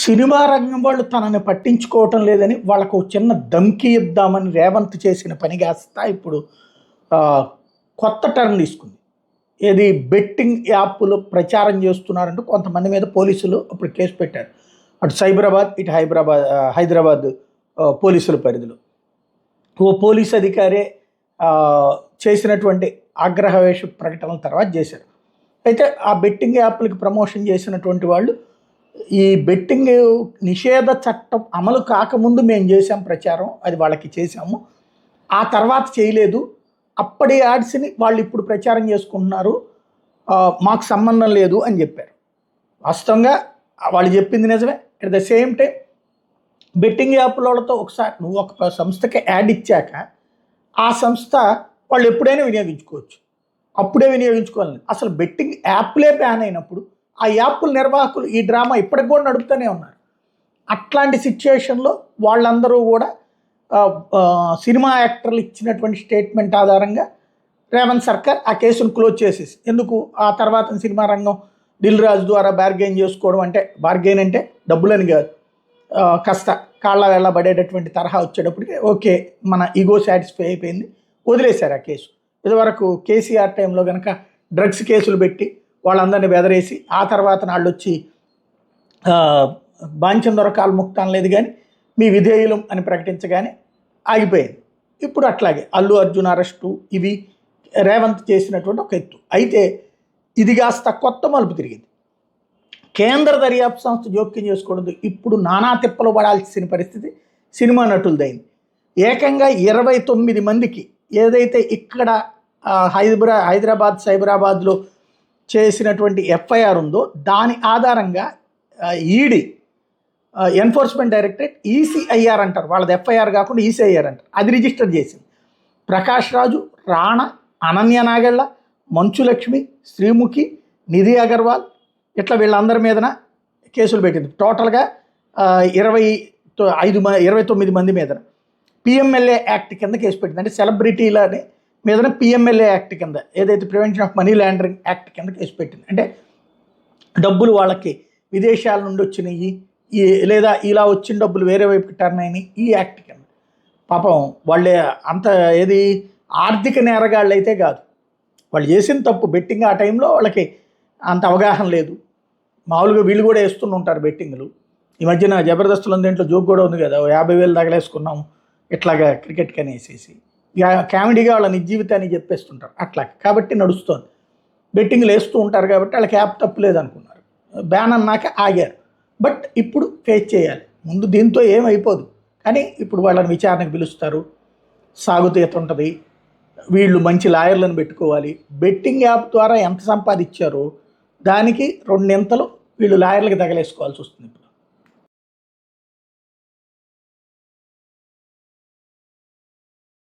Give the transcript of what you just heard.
Cinema రంగం వాళ్ళు తనని పట్టించుకోవటం లేదని వాళ్ళకు ఒక చిన్న ధమ్కి ఇద్దామని రేవంత్ చేసిన పని కాస్త ఇప్పుడు ఆ, కొత్త టర్న్ తీసుకుంది. ఏది బెట్టింగ్ యాప్లు ప్రచారం చేస్తున్నారంటూ కొంతమంది మీద పోలీసులు అప్పుడు కేసు పెట్టారు. అటు సైబరాబాద్ ఇటు హైదరాబాద్ పోలీసుల పరిధిలో ఓ పోలీస్ అధికారే ఆ, చేసినటువంటి ఆగ్రహవేశ ప్రకటనల తర్వాత చేశారు. అయితే ఆ బెట్టింగ్ యాప్లకి ప్రమోషన్ చేసినటువంటి వాళ్ళు ఈ బెట్టింగ్ నిషేధ చట్టం అమలు కాకముందు మేము చేసాం ప్రచారం, అది వాళ్ళకి చేసాము, ఆ తర్వాత చేయలేదు, అప్పటి యాడ్స్ని వాళ్ళు ఇప్పుడు ప్రచారం చేసుకుంటున్నారు, మాకు సంబంధం లేదు అని చెప్పారు. వాస్తవంగా వాళ్ళు చెప్పింది నిజమే. At the same time betting యాప్లతో ఒకసారి నువ్వు ఒక సంస్థకి యాడ్ ఇచ్చాక ఆ సంస్థ వాళ్ళు ఎప్పుడైనా వినియోగించుకోవచ్చు, అప్పుడే వినియోగించుకోవాలని. అసలు బెట్టింగ్ యాప్లే బ్యాన్ అయినప్పుడు ఆ యాప్ల నిర్వాహకులు ఈ డ్రామా ఇప్పటికి కూడా నడుపుతూనే ఉన్నారు. అట్లాంటి సిచ్యుయేషన్లో వాళ్ళందరూ కూడా సినిమా యాక్టర్లు ఇచ్చినటువంటి స్టేట్మెంట్ ఆధారంగా రేవంత్ సర్కార్ ఆ కేసును క్లోజ్ చేసేసి, ఎందుకు ఆ తర్వాత సినిమా రంగం దిల్ రాజు ద్వారా బార్గెయిన్ చేసుకోవడం, అంటే బార్గెయిన్ అంటే డబ్బులని కాదు, కాస్త కాళ్ళ వెళ్ళబడేటటువంటి తరహా వచ్చేటప్పటికి ఓకే మన ఈగో సాటిస్ఫై అయిపోయింది, వదిలేశారు ఆ కేసు. ఇదివరకు కేసీఆర్ టైంలో కనుక డ్రగ్స్ కేసులు పెట్టి వాళ్ళందరినీ బెదరేసి ఆ తర్వాత నాళ్ళు వచ్చి బాంచం దొరకాలు ముక్తం లేదు కానీ మీ విధేయులం అని ప్రకటించగానే ఆగిపోయింది. ఇప్పుడు అట్లాగే అల్లు అర్జున్ అరెస్టు ఇవి రేవంత్ చేసినటువంటి ఒక ఎత్తు. అయితే ఇది కాస్త కొత్త మలుపు తిరిగింది. కేంద్ర దర్యాప్తు సంస్థ జోక్యం చేసుకోవడంతో ఇప్పుడు నానా తిప్పలు పడాల్సిన పరిస్థితి సినిమా నటులదైంది. ఏకంగా 29 మందికి ఏదైతే ఇక్కడ హైదరాబాద్ సైబరాబాద్లో చేసినటువంటి ఎఫ్ఐఆర్ ఉందో దాని ఆధారంగా ఈడీ ఎన్ఫోర్స్మెంట్ డైరెక్టరేట్ ఈసీఐఆర్ అంటారు, వాళ్ళది ఎఫ్ఐఆర్ కాకుండా ఈసీఐఆర్ అంటారు, అది రిజిస్టర్ చేసింది. ప్రకాష్ రాజు, రాణా, అనన్య నాగళ్ళ, మంచులక్ష్మి, శ్రీముఖి, నిధి అగర్వాల్ ఇట్లా వీళ్ళందరి మీదన కేసులు పెట్టింది. టోటల్గా 29 మంది మీదన పిఎంఎల్ఏ యాక్ట్ కింద కేసు పెట్టింది. అంటే సెలబ్రిటీలని మీదన పిఎంఎల్ఏ యాక్ట్ కింద, ఏదైతే prevention of money laundering act కింద కేసు పెట్టింది. అంటే డబ్బులు వాళ్ళకి విదేశాల నుండి వచ్చినాయి, లేదా ఇలా వచ్చిన డబ్బులు వేరే వైపుకి టర్న్ అయినాయి, ఈ యాక్ట్ కింద. పాపం వాళ్ళే అంత ఏది ఆర్థిక నేరగాళ్ళు అయితే కాదు, వాళ్ళు చేసిన తప్పు బెట్టింగ్. ఆ టైంలో వాళ్ళకి అంత అవగాహన లేదు. మామూలుగా వీళ్ళు కూడా వేస్తుంటారు బెట్టింగ్లు. ఈ మధ్యన జబర్దస్తులు దేంట్లో జోక్ కూడా ఉంది కదా, 50,000 తగలేసుకున్నాం ఇట్లాగా క్రికెట్కి అనేసి కామెడీగా వాళ్ళ నిజ జీవితాన్ని చెప్పేస్తుంటారు అట్లా. కాబట్టి నడుస్తుంది, బెట్టింగ్లు వేస్తూ ఉంటారు కాబట్టి వాళ్ళకి యాప్ తప్పు లేదనుకున్నారు, బ్యాన్ అన్నాక ఆగారు. బట్ ఇప్పుడు ఫేస్ చేయాలి, ముందు దీంతో ఏమైపోదు. కానీ ఇప్పుడు వాళ్ళని విచారణకు పిలుస్తారు, సాగుతీత ఉంటుంది, వీళ్ళు మంచి లాయర్లను పెట్టుకోవాలి. బెట్టింగ్ యాప్ ద్వారా ఎంత సంపాదించారో దానికి 2 వీళ్ళు లాయర్లకి తగలేసుకోవాల్సి వస్తుంది.